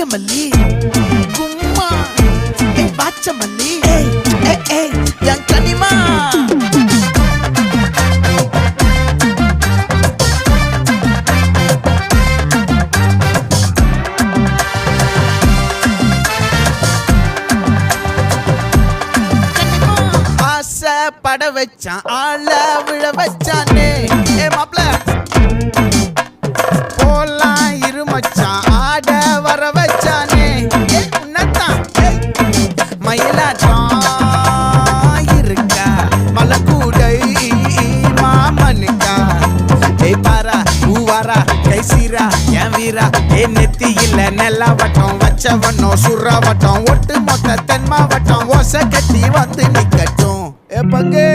நாகமல்லி கும்மா பாச்சமல்லி என் கனிமா பட வச்சான் ஆள விழ வச்சானே மாப்ள போலாம் இருமச்சான் ஆட வர வச்சானே உன்னதான் மயிலாட்டம் இருக்கா மலக்கூடை மாமனுக்கா பாரா பூவாரா கைசீரா என் வீரா நெத்தி இல்ல நெல்லாவட்டம் வச்சவட்டம் சுறாவட்டம் ஒட்டு மொத்த தென் மாவட்டம் ஓசை கட்டி வந்து நிக்கட்டும் பங்கே